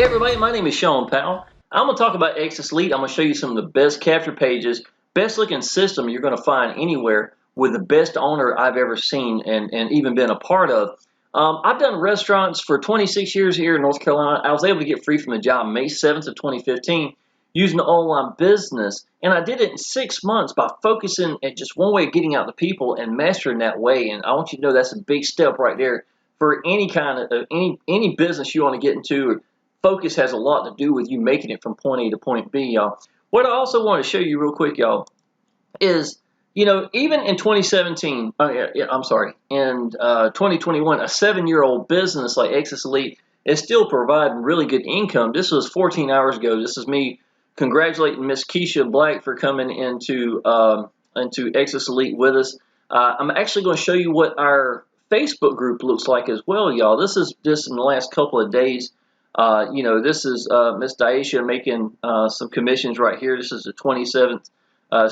Hey everybody, my name is Shawn Powell. I'm going to talk about Exitus Elite. I'm going to show you some of the best capture pages, best looking system you're going to find anywhere with the best owner I've ever seen and even been a part of. I've done restaurants for 26 years here in North Carolina. I was able to get free from the job May 7th of 2015 using the online business. And I did it in 6 months by focusing at just one way of getting out to people and mastering that way. And I want you to know that's a big step right there for any kind of any business you want to get into. Focus has a lot to do with you making it from point A to point B, y'all. What I also want to show you real quick, y'all, is, even in 2017, in 2021, a 7-year-old business like Exitus Elite is still providing really good income. This was 14 hours ago. This is me congratulating Miss Keisha Black for coming into Exitus Elite with us. I'm actually going to show you what our Facebook group looks like as well, y'all. This is just in the last couple of days. This is Miss Daisha making some commissions right here. This is the 27th.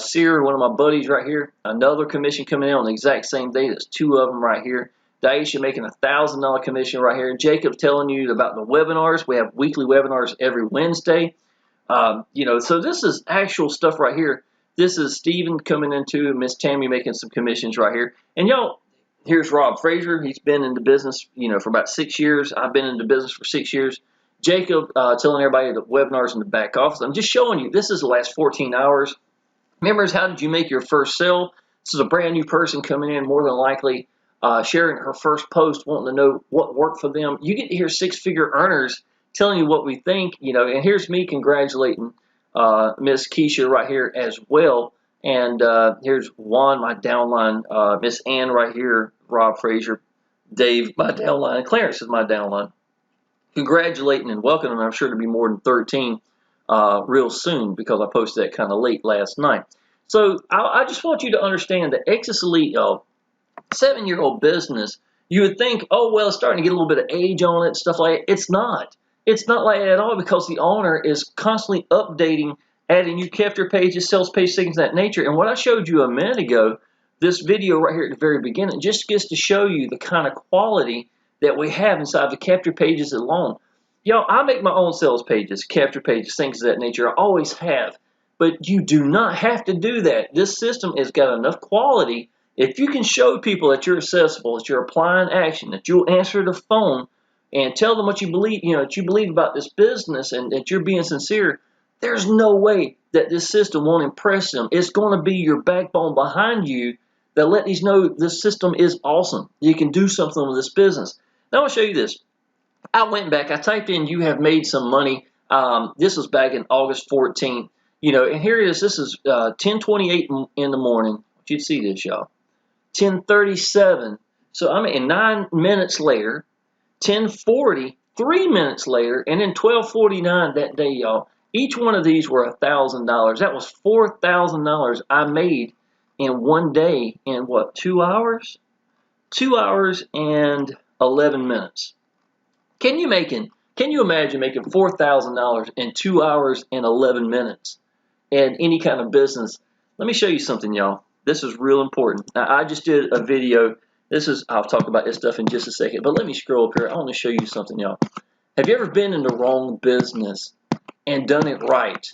Sear, one of my buddies right here, another commission coming in on the exact same day. There's 2 of them right here. Daisha making a $1,000 commission right here. Jacob telling you about the webinars. We have weekly webinars every Wednesday. So this is actual stuff right here. This is Steven coming into Miss Tammy making some commissions right here. And y'all, here's Rob Frazier. He's been in the business, for about 6 years. I've been in the business for 6 years. Jacob telling everybody the webinars in the back office. I'm just showing you, this is the last 14 hours. Members, how did you make your first sale? This is a brand new person coming in, more than likely, sharing her first post, wanting to know what worked for them. You get to hear 6-figure earners telling you what we think, and here's me congratulating Miss Keisha right here as well. And here's Juan, my downline, Miss Ann right here, Rob Frazier, Dave, my downline, and Clarence is my downline. Congratulating and welcoming. I'm sure to be more than 13 real soon because I posted that kind of late last night. So I just want you to understand that Exitus Elite, 7-year-old business, you would think, oh, well, it's starting to get a little bit of age on it, stuff like that. It's not. It's not like that at all because the owner is constantly updating, adding new capture pages, sales page, things of that nature. And what I showed you a minute ago, this video right here at the very beginning, just gets to show you the kind of quality that we have inside the capture pages alone. Y'all, I make my own sales pages, capture pages, things of that nature. I always have. But you do not have to do that. This system has got enough quality. If you can show people that you're accessible, that you're applying action, that you'll answer the phone and tell them what you believe, that you believe about this business and that you're being sincere, there's no way that this system won't impress them. It's going to be your backbone behind you that let these know this system is awesome. You can do something with this business. Now I'll show you this. I went back, I typed in, you have made some money. This was back in August 14th. And here it is. This is 10:28 in the morning. You'd see this, y'all. 10:37. So I mean, 9 minutes later, 10:40, 3 minutes later, and then 12:49 that day, y'all. Each one of these were $1,000. That was $4,000 I made in one day in what, 2 hours? 2 hours and 11 minutes. Can you imagine making $4,000 in 2 hours and 11 minutes in any kind of business? Let me show you something, y'all. This is real important. Now, I just did a video. I'll talk about this stuff in just a second, but let me scroll up here. I want to show you something, y'all. Have you ever been in the wrong business and done it right,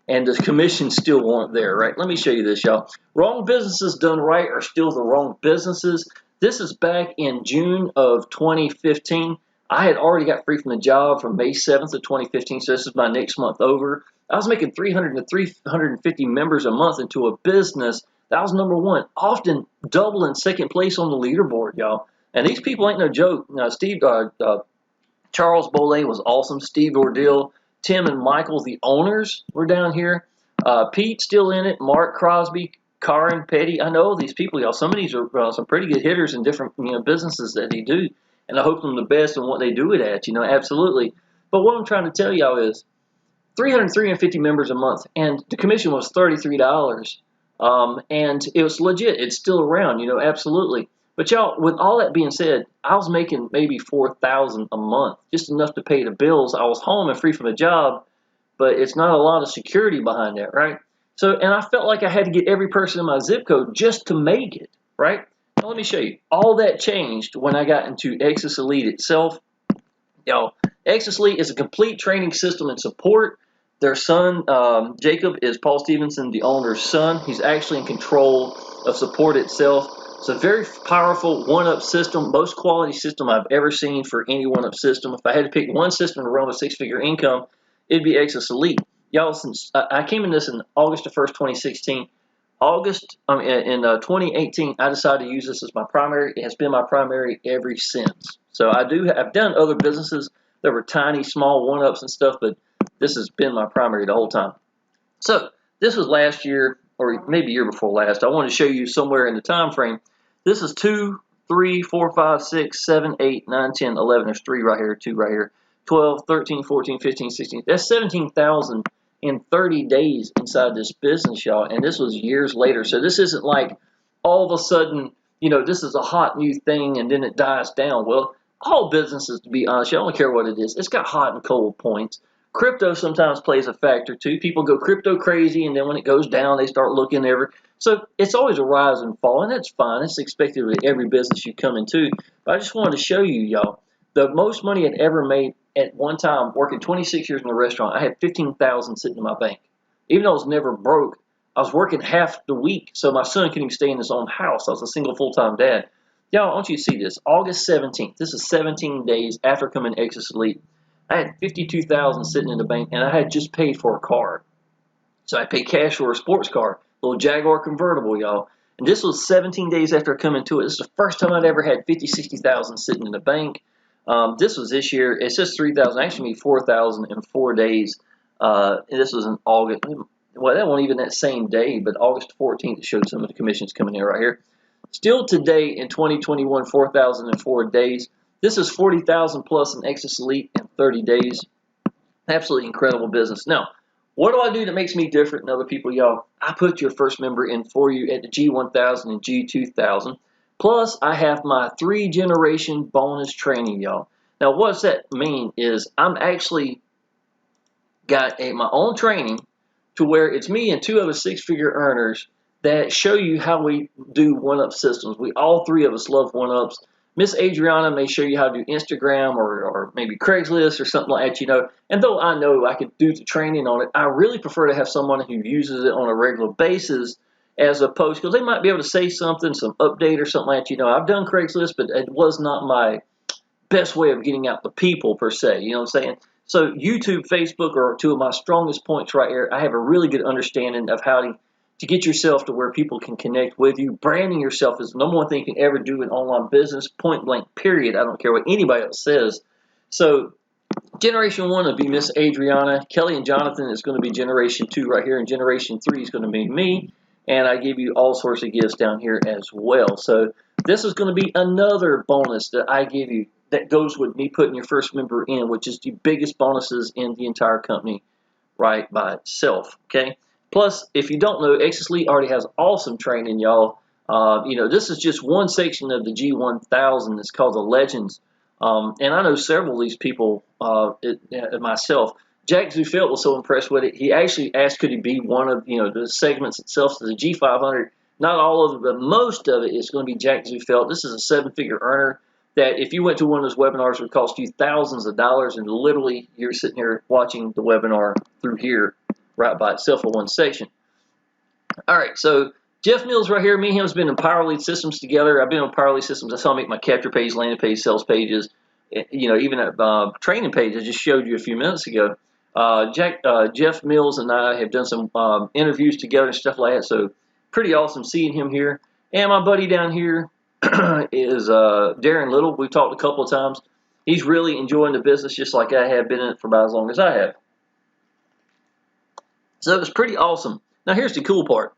and the commissions still weren't there, right? Let me show you this, y'all. Wrong businesses done right are still the wrong businesses. This is back in June of 2015. I had already got free from the job from May 7th of 2015, so this is my next month over. I was making 300 to 350 members a month into a business. That was number one, often double in second place on the leaderboard, y'all. And these people ain't no joke. Charles Boley was awesome. Steve Ordeal, Tim and Michael, the owners, were down here. Pete still in it. Mark Crosby, Karen Petty. I know these people, y'all. Some of these are some pretty good hitters in different businesses that they do. And I hope them the best in what they do it at, absolutely. But what I'm trying to tell y'all is 350 members a month, and the commission was $33. And it was legit. It's still around, absolutely. But y'all, with all that being said, I was making maybe $4,000 a month, just enough to pay the bills. I was home and free from a job, but it's not a lot of security behind that, right? So, and I felt like I had to get every person in my zip code just to make it, right? Now, let me show you. All that changed when I got into Exitus Elite itself. Y'all, Exitus Elite is a complete training system and support. Their son, Jacob, is Paul Stevenson, the owner's son. He's actually in control of support itself. It's a very powerful one-up system, most quality system I've ever seen for any one-up system. If I had to pick one system to run with six-figure income, it'd be Exitus Elite. Y'all, since I came in this in August the 1st, 2016, in 2018, I decided to use this as my primary. It has been my primary ever since. So I've done other businesses that were tiny, small one-ups and stuff, but this has been my primary the whole time. So this was last year, or maybe year before last. I want to show you somewhere in the time frame. This is 2, 3, 4, 5, 6, 7, 8, 9, 10, 11. There's 3 right here, 2 right here. 12, 13, 14, 15, 16. That's 17,000 in 30 days inside this business, y'all. And this was years later. So this isn't like all of a sudden, this is a hot new thing and then it dies down. Well, all businesses, to be honest, I don't care what it is. It's got hot and cold points. Crypto sometimes plays a factor too. People go crypto crazy, and then when it goes down, they start looking ever. So it's always a rise and fall, and that's fine. It's expected with every business you come into. But I just wanted to show you, y'all, the most money I'd ever made at one time, working 26 years in a restaurant. I had $15,000 sitting in my bank. Even though I was never broke, I was working half the week, so my son couldn't even stay in his own house. I was a single full-time dad. Y'all, I want you to see this. August 17th. This is 17 days after coming to Exitus Elite. I had $52,000 sitting in the bank, and I had just paid for a car. So I paid cash for a sports car, a little Jaguar convertible, y'all. And this was 17 days after I come into it. This is the first time I'd ever had $50,000, $60,000 sitting in the bank. This was this year. It says 3,000. Actually, made 4,000 in 4 days. And this was in August. Well, that wasn't even that same day, but August 14th, it showed some of the commissions coming in right here. Still today in 2021, 4,000 in 4 days. This is 40,000 plus in Exitus Elite in 30 days. Absolutely incredible business. Now, what do I do that makes me different than other people, y'all? I put your first member in for you at the G1000 and G2000. Plus, I have my 3-generation bonus training, y'all. Now, what's that mean is I'm actually got my own training to where it's me and 2 other 6-figure earners that show you how we do one-up systems. All 3 of us love one-ups. Miss Adriana may show you how to do Instagram or maybe Craigslist or something like that, And though I know I could do the training on it, I really prefer to have someone who uses it on a regular basis as opposed, because they might be able to say something, some update or something like that. I've done Craigslist, but it was not my best way of getting out the people per se, you know what I'm saying? So YouTube, Facebook are 2 of my strongest points right here. I have a really good understanding of how to get yourself to where people can connect with you. Branding yourself is the number one thing you can ever do in online business, point blank, period. I don't care what anybody else says. So Generation 1 would be Miss Adriana. Kelly and Jonathan is going to be Generation 2 right here, and Generation 3 is going to be me. And I give you all sorts of gifts down here as well. So this is going to be another bonus that I give you that goes with me putting your first member in, which is the biggest bonuses in the entire company right by itself, okay? Plus, if you don't know, Exitus Elite already has awesome training, y'all. This is just one section of the G1000. It's called the Legends. And I know several of these people, myself. Jack Zufelt was so impressed with it, he actually asked could he be one of the segments itself. So the G500, not all of it, but most of it is going to be Jack Zufelt. This is a 7-figure earner that if you went to one of those webinars, it would cost you thousands of dollars, and literally you're sitting here watching the webinar through here right by itself in one section. All right, so Jeff Mills right here, me and him has been in Power Lead Systems together. I've been on Power Lead Systems. That's how I make my capture page, landing page, sales pages, even a training page I just showed you a few minutes ago. Jeff Mills and I have done some interviews together and stuff like that, so pretty awesome seeing him here. And my buddy down here is Darren Little. We've talked a couple of times. He's really enjoying the business just like I have been in it for about as long as I have. So it's pretty awesome. Now here's the cool part.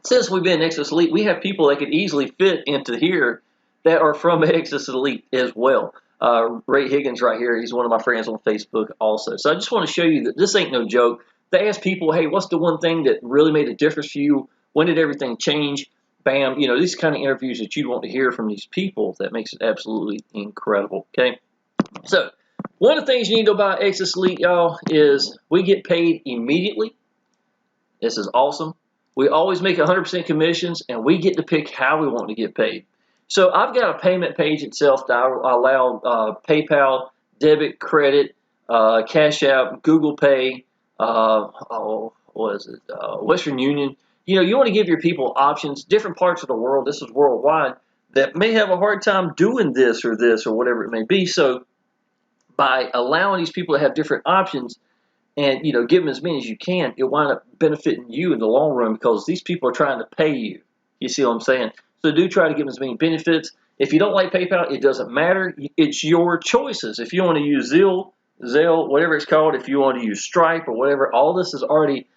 Since we've been in Exitus Elite, we have people that could easily fit into here that are from Exitus Elite as well. Ray Higgins right here, he's one of my friends on Facebook also. So I just want to show you that this ain't no joke. They ask people, hey, what's the one thing that really made a difference for you? When did everything change? Bam, these kind of interviews that you want to hear from these people, that makes it absolutely incredible, okay? So one of the things you need to know about Exitus Elite, y'all, is we get paid immediately. This is awesome. We always make 100% commissions, and we get to pick how we want to get paid. So I've got a payment page itself that I allow PayPal, debit, credit, Cash App, Google Pay, what is it, Western Union. You know, you want to give your people options. Different parts of the world, this is worldwide, that may have a hard time doing this or whatever it may be. So by allowing these people to have different options, and give them as many as you can, it'll wind up benefiting you in the long run because these people are trying to pay you. You see what I'm saying? So do try to give them as many benefits. If you don't like PayPal, it doesn't matter. It's your choices. If you want to use Zelle, whatever it's called, if you want to use Stripe or whatever, all this is already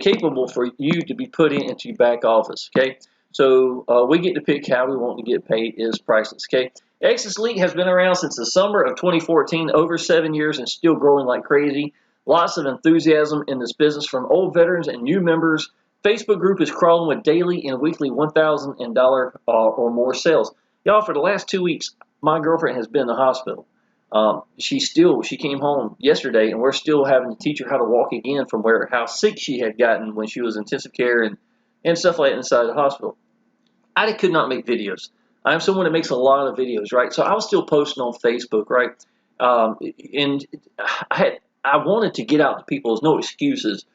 capable for you to be put into your back office. Okay, so we get to pick how we want to get paid is priceless. Okay, Exitus Elite has been around since the summer of 2014, over 7 years, and still growing like crazy. Lots of enthusiasm in this business from old veterans and new members. Facebook group is crawling with daily and weekly $1,000 or more sales. Y'all, for the last 2 weeks, my girlfriend has been in the hospital. She came home yesterday, and we're still having to teach her how to walk again from how sick she had gotten when she was in intensive care and stuff like that inside the hospital. I could not make videos. I'm someone that makes a lot of videos, right? So I was still posting on Facebook, right? And I wanted to get out to people. There's no excuses.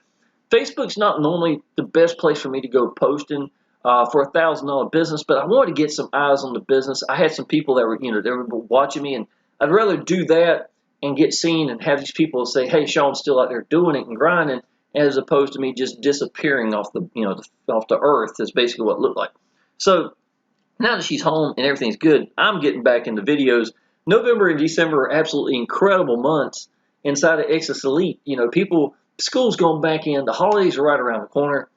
Facebook's not normally the best place for me to go posting for a $1,000 business, but I wanted to get some eyes on the business. I had some people that were, they were watching me, and I'd rather do that and get seen and have these people say, "Hey, Shawn's still out there doing it and grinding," as opposed to me just disappearing off off the earth. Is basically what it looked like. So now that she's home and everything's good, I'm getting back into videos. November and December are absolutely incredible months inside of Exitus Elite. School's going back in. The holidays are right around the corner.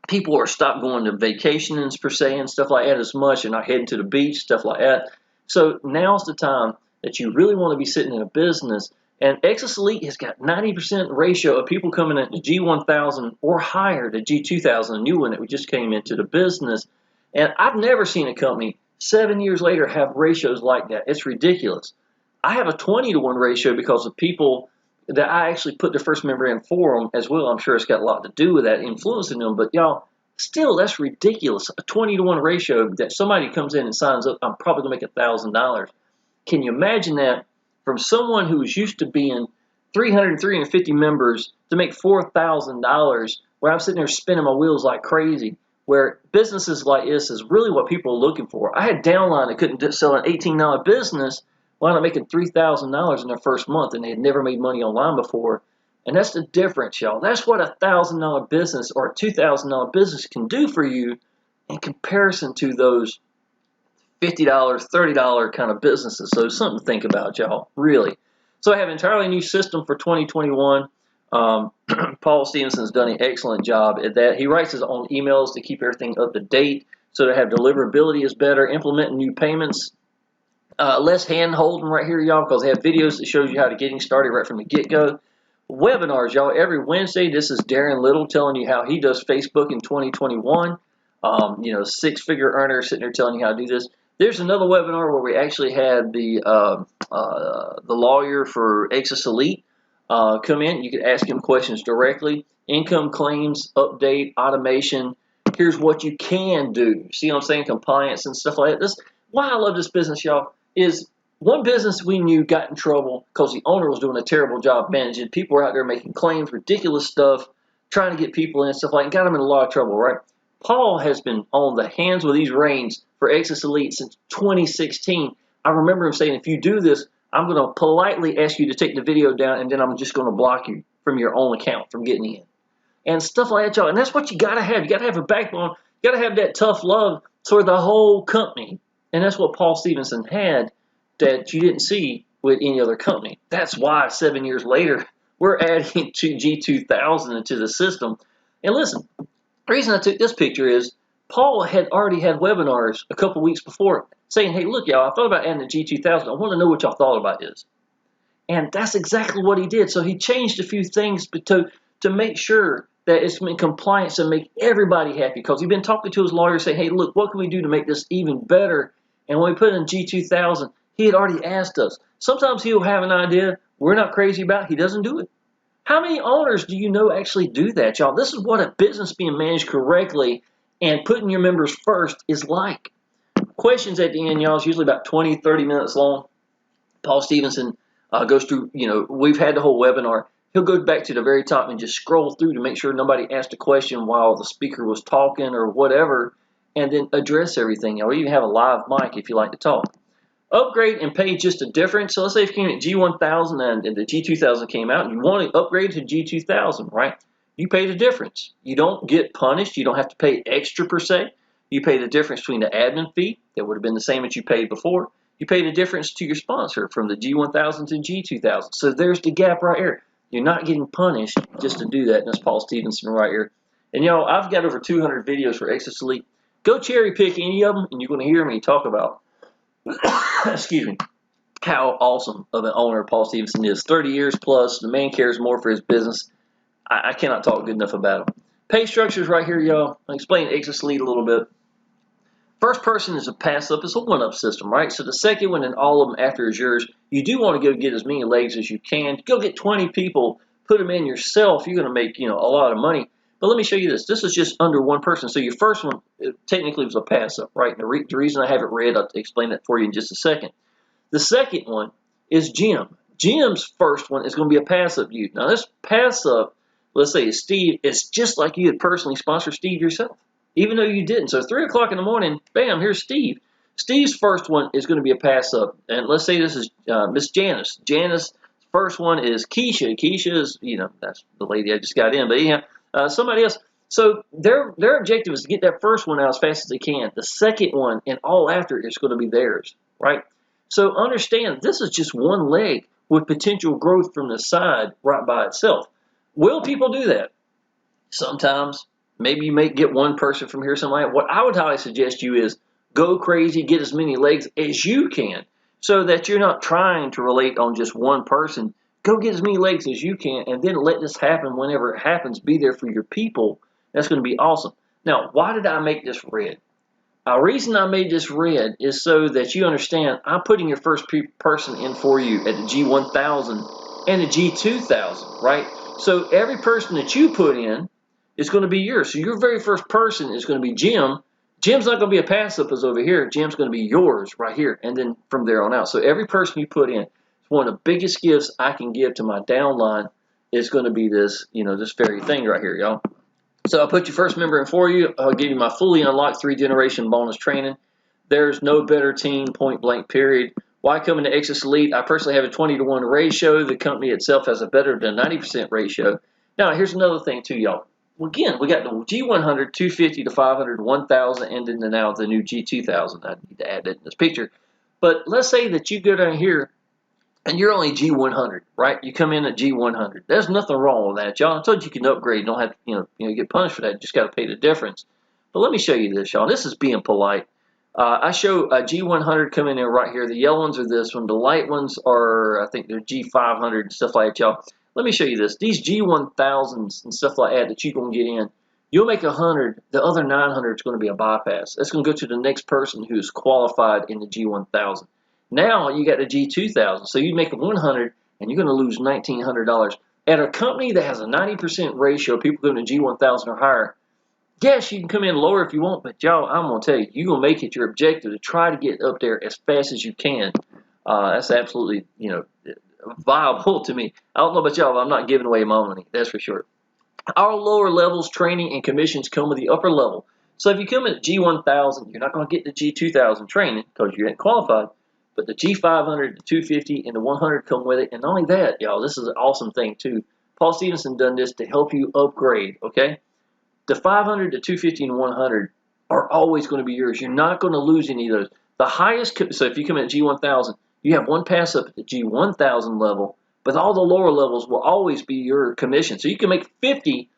People are stopped going to vacations per se and stuff like that as much. They're not heading to the beach, stuff like that. So now's the time that you really want to be sitting in a business. And Exitus Elite has got 90% ratio of people coming into G1000 or higher to G2000, a new one that we just came into the business. And I've never seen a company 7 years later have ratios like that. It's ridiculous. I have a 20-to-1 ratio because of people that I actually put the first member in for them as well. I'm sure it's got a lot to do with that, influencing them. But y'all, still, that's ridiculous. A 20-to-1 ratio that somebody comes in and signs up, I'm probably going to make $1,000. Can you imagine that from someone who was used to being 300, 350 members to make $4,000, where I'm sitting there spinning my wheels like crazy, where businesses like this is really what people are looking for. I had downline that couldn't sell an $18 business, wound up making $3,000 in their first month, and they had never made money online before. And that's the difference, y'all. That's what a $1,000 business or a $2,000 business can do for you in comparison to those $50, $30 kind of businesses. So something to think about, y'all, really. So I have an entirely new system for 2021. Paul Stevenson's done an excellent job at that. He writes his own emails to keep everything up to date, so to have deliverability is better, implementing new payments. Less hand-holding right here, y'all, because they have videos that shows you how to getting started right from the get-go. Webinars, y'all, every Wednesday. This is Darren Little telling you how he does Facebook in 2021. Six-figure earner sitting there telling you how to do this. There's another webinar where we actually had the lawyer for Exitus Elite come in. You could ask him questions directly. Income claims, update, automation. Here's what you can do. See what I'm saying? Compliance and stuff like that. Why I love this business, y'all, is one business we knew got in trouble because the owner was doing a terrible job managing. People were out there making claims, ridiculous stuff, trying to get people in and stuff like that, and got them in a lot of trouble, right? Paul has been on the hands with these reins for Exitus Elite since 2016. I remember him saying, if you do this, I'm going to politely ask you to take the video down, and then I'm just going to block you from your own account from getting in. And stuff like that, y'all. And that's what you got to have. You got to have a backbone. You got to have that tough love for the whole company. And that's what Paul Stevenson had that you didn't see with any other company. That's why 7 years later, we're adding to G2000 into the system. And listen, the reason I took this picture is Paul had already had webinars a couple weeks before saying, hey, look, y'all, I thought about adding the G2000. I want to know what y'all thought about this. And that's exactly what he did. So he changed a few things to make sure that it's in compliance and make everybody happy, because he'd been talking to his lawyer saying, hey, look, what can we do to make this even better? And when we put it in G2000, he had already asked us. Sometimes he'll have an idea we're not crazy about. He doesn't do it. How many owners do you know actually do that, y'all? This is what a business being managed correctly and putting your members first is like. Questions at the end, y'all, is usually about 20, 30 minutes long. Paul Stevenson goes through, we've had the whole webinar. He'll go back to the very top and just scroll through to make sure nobody asked a question while the speaker was talking or whatever, and then address everything. Or even have a live mic if you like to talk. Upgrade and pay just a difference. So let's say if you came at G1000 and the G2000 came out and you want to upgrade to G2000, right? You pay the difference. You don't get punished. You don't have to pay extra per se. You pay the difference between the admin fee that would have been the same as you paid before. You pay the difference to your sponsor from the G1000 to G2000. So there's the gap right here. You're not getting punished just to do that. And that's Paul Stevenson right here. And I've got over 200 videos for Exitus Elite. Go cherry pick any of them, and you're going to hear me talk about excuse me, how awesome of an owner Paul Stevenson is. 30 years plus. The man cares more for his business. I cannot talk good enough about him. Pay structures right here, y'all. I'll explain Exitus Elite a little bit. First person is a pass-up. It's a one-up system, right? So the second one and all of them after is yours. You do want to go get as many legs as you can. Go get 20 people. Put them in yourself. You're going to make, a lot of money. But let me show you this. This is just under one person. So your first one technically was a pass-up, right? The reason I have it red, I'll explain that for you in just a second. The second one is Jim. Jim's first one is going to be a pass-up you. Now this pass-up, let's say it's Steve, it's just like you had personally sponsored Steve yourself, even though you didn't. So 3 o'clock in the morning, bam, here's Steve. Steve's first one is going to be a pass-up. And let's say this is Miss Janice. Janice's first one is Keisha. Keisha is, that's the lady I just got in. But somebody else. So their objective is to get that first one out as fast as they can. The second one and all after is going to be theirs, right? So understand, this is just one leg with potential growth from the side right by itself. Will people do that? Sometimes. Maybe you may get one person from here, something like that. What I would highly suggest you is go crazy, get as many legs as you can so that you're not trying to relate on just one person. Go get as many legs as you can, and then let this happen whenever it happens. Be there for your people. That's going to be awesome. Now, why did I make this red? The reason I made this red is so that you understand I'm putting your first person in for you at the G1000 and the G2000, right? So every person that you put in is going to be yours. So your very first person is going to be Jim. Jim's not going to be a pass-up as over here. Jim's going to be yours right here, and then from there on out. So every person you put in, one of the biggest gifts I can give to my downline is going to be this, this very thing right here, y'all. So I'll put your first member in for you. I'll give you my fully unlocked 3-generation bonus training. There's no better team, point blank, period. Why come into Exitus Elite? I personally have a 20-to-1 ratio. The company itself has a better than 90% ratio. Now, here's another thing too, y'all. Again, we got the G100, 250 to 500, 1000, and then now the new G2000. I need to add that in this picture. But let's say that you go down here and you're only G100, right? You come in at G100. There's nothing wrong with that, y'all. I told you can upgrade. You don't have to, get punished for that. You just got to pay the difference. But let me show you this, y'all. This is being polite. I show a G100 coming in right here. The yellow ones are this one. The light ones are, I think they're G500 and stuff like that, y'all. Let me show you this. These G1000s and stuff like that you're going to get in, you'll make 100. The other 900 is going to be a bypass. That's going to go to the next person who's qualified in the G1000. Now you got the G2000, so you make 100 and you're going to lose $1,900. At a company that has a 90% ratio, people going to G1000 or higher, yes, you can come in lower if you want, but y'all, I'm going to tell you, you're going to make it your objective to try to get up there as fast as you can. That's absolutely, viable to me. I don't know about y'all, but I'm not giving away my money, that's for sure. Our lower levels, training and commissions come with the upper level. So if you come in at G1000, you're not going to get the G2000 training because you ain't qualified. But the G500, the 250, and the 100 come with it. And not only that, y'all, this is an awesome thing too. Paul Stevenson done this to help you upgrade, okay? The 500, the 250, and 100 are always going to be yours. You're not going to lose any of those. The highest, so if you come in at G1000, you have one pass up at the G1000 level, but all the lower levels will always be your commission. So you can make 50,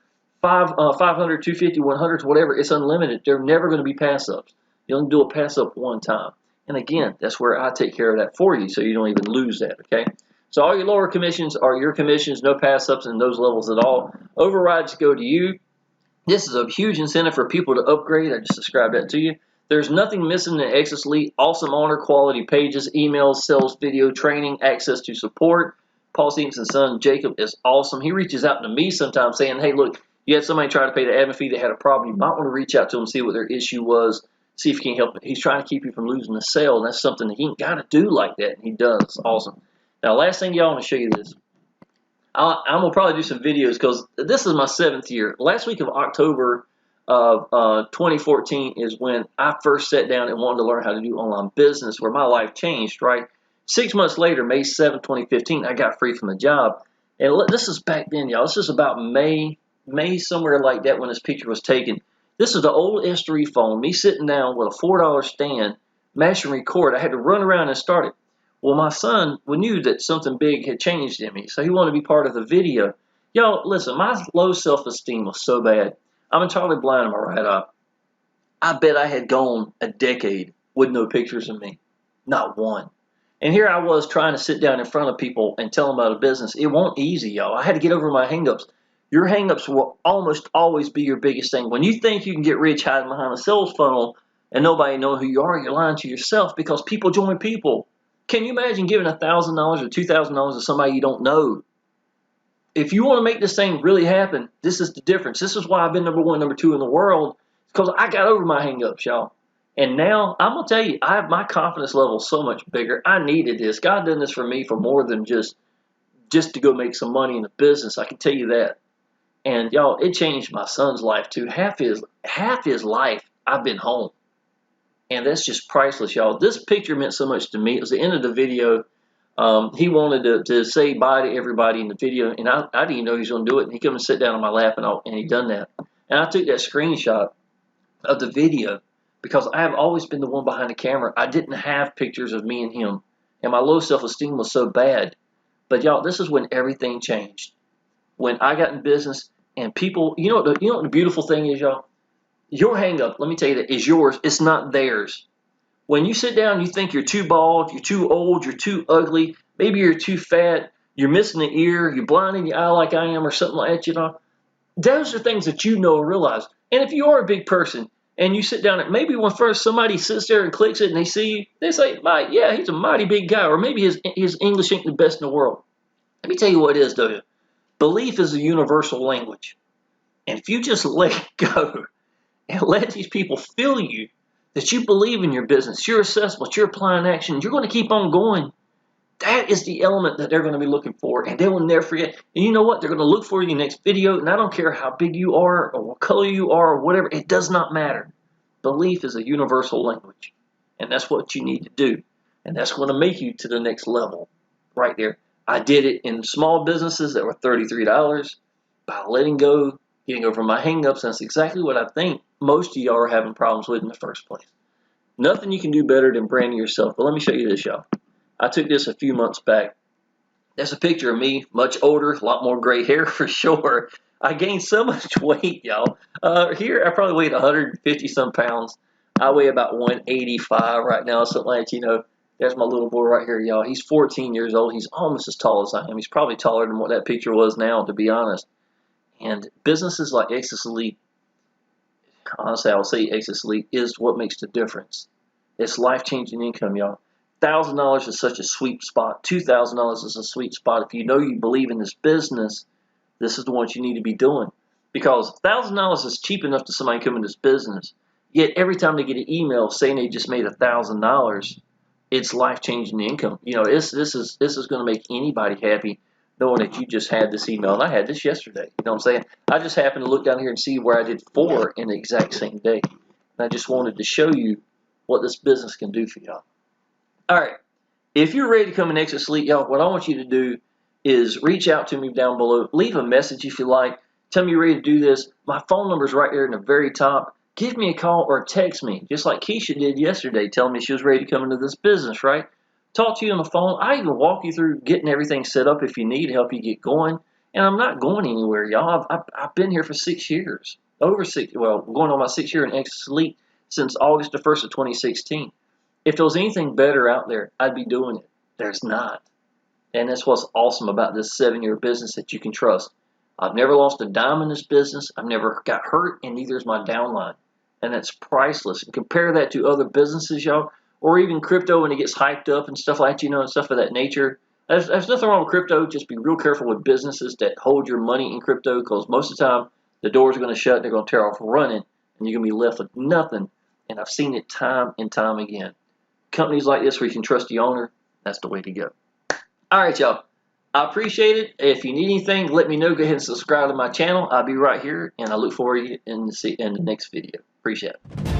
500, 250, 100, whatever. It's unlimited. They're never going to be pass ups. You only do a pass up one time. And again, that's where I take care of that for you so you don't even lose that, okay? So all your lower commissions are your commissions, no pass-ups in those levels at all. Overrides go to you. This is a huge incentive for people to upgrade. I just described that to you. There's nothing missing in Exitus Elite. Awesome owner, quality pages, emails, sales, video, training, access to support. Paul Stevenson's son, Jacob, is awesome. He reaches out to me sometimes saying, hey, look, you had somebody try to pay the admin fee that had a problem. You might want to reach out to them, see what their issue was. See if he can help it. He's trying to keep you from losing the sale, and that's something that he ain't got to do like that, and he does. It's awesome. Now, last thing, y'all, I want to show you this. I'm going to probably do some videos because this is my 7th year. Last week of October of 2014 is when I first sat down and wanted to learn how to do online business, where my life changed, right? 6 months later, May 7, 2015, I got free from the job. And this is back then, y'all. This is about May somewhere like that when this picture was taken. This is the old S3 phone, me sitting down with a $4 stand, mash and record. I had to run around and start it. Well, my son knew that something big had changed in me, so he wanted to be part of the video. Y'all, listen, my low self-esteem was so bad. I'm entirely blind in my right eye. I bet I had gone a decade with no pictures of me. Not one. And here I was trying to sit down in front of people and tell them about a business. It won't easy, y'all. I had to get over my hangups. Your hangups will almost always be your biggest thing. When you think you can get rich hiding behind a sales funnel and nobody knows who you are, you're lying to yourself because people join people. Can you imagine giving $1,000 or $2,000 to somebody you don't know? If you want to make this thing really happen, this is the difference. This is why I've been number 1, number 2 in the world, because I got over my hangups, y'all. And now, I'm going to tell you, I have my confidence level so much bigger. I needed this. God done this for me for more than just to go make some money in the business. I can tell you that. And, y'all, it changed my son's life, too. Half his life, I've been home. And that's just priceless, y'all. This picture meant so much to me. It was the end of the video. He wanted to say bye to everybody in the video, and I didn't even know he was going to do it. And he came and sat down on my lap, and he done that. And I took that screenshot of the video because I have always been the one behind the camera. I didn't have pictures of me and him, and my low self-esteem was so bad. But y'all, this is when everything changed. When I got in business, and people, you know what the beautiful thing is, y'all? Your hang-up, let me tell you that, is yours. It's not theirs. When you sit down and you think you're too bald, you're too old, you're too ugly, maybe you're too fat, you're missing an ear, you're blind in the eye like I am or something like that, you know, those are things that you know and realize. And if you are a big person and you sit down and maybe when first somebody sits there and clicks it and they see you, they say, "Mike, yeah, he's a mighty big guy," or maybe his English ain't the best in the world. Let me tell you what it is, though. Belief is a universal language. And if you just let it go and let these people feel you, that you believe in your business, you're accessible, you're applying action, you're going to keep on going. That is the element that they're going to be looking for, and they will never forget. And you know what? They're going to look for you in the next video, and I don't care how big you are or what color you are or whatever. It does not matter. Belief is a universal language, and that's what you need to do, and that's going to make you to the next level right there. I did it in small businesses that were $33 by letting go, getting over my hang-ups. That's exactly what I think most of y'all are having problems with in the first place. Nothing you can do better than branding yourself. But let me show you this, y'all. I took this a few months back. That's a picture of me, much older, a lot more gray hair for sure. I gained so much weight, y'all. Here, I probably weighed 150-some pounds. I weigh about 185 right now, something like that, you know. There's my little boy right here, y'all. He's 14 years old. He's almost as tall as I am. He's probably taller than what that picture was now, to be honest. And businesses like Exitus Elite, honestly, I'll say Exitus Elite is what makes the difference. It's life-changing income, y'all. $1,000 is such a sweet spot. $2,000 is a sweet spot. If you know you believe in this business, this is the ones you need to be doing. Because $1,000 is cheap enough to somebody come in this business. Yet every time they get an email saying they just made $1,000, it's life-changing income. You know, this is going to make anybody happy knowing that you just had this email. And I had this yesterday. You know what I'm saying? I just happened to look down here and see where I did 4 in the exact same day. And I just wanted to show you what this business can do for y'all. All right. If you're ready to come in Exitus Elite, y'all, what I want you to do is reach out to me down below. Leave a message if you like. Tell me you're ready to do this. My phone number is right there in the very top. Give me a call or text me, just like Keisha did yesterday, telling me she was ready to come into this business, right? Talk to you on the phone. I even walk you through getting everything set up if you need to help you get going. And I'm not going anywhere, y'all. I've been here for 6 years. Going on my 6th year in Exitus Elite since August the 1st of 2016. If there was anything better out there, I'd be doing it. There's not. And that's what's awesome about this 7-year business that you can trust. I've never lost a dime in this business. I've never got hurt, and neither is my downline. And that's priceless. And compare that to other businesses, y'all, or even crypto when it gets hyped up and stuff like that, you know, and stuff of that nature. There's nothing wrong with crypto. Just be real careful with businesses that hold your money in crypto, because most of the time the doors are going to shut, they're going to tear off running, and you're going to be left with nothing. And I've seen it time and time again. Companies like this where you can trust the owner, that's the way to go. All right, y'all. I appreciate it. If you need anything, let me know. Go ahead and subscribe to my channel. I'll be right here, and I look forward to you in the next video. Appreciate it.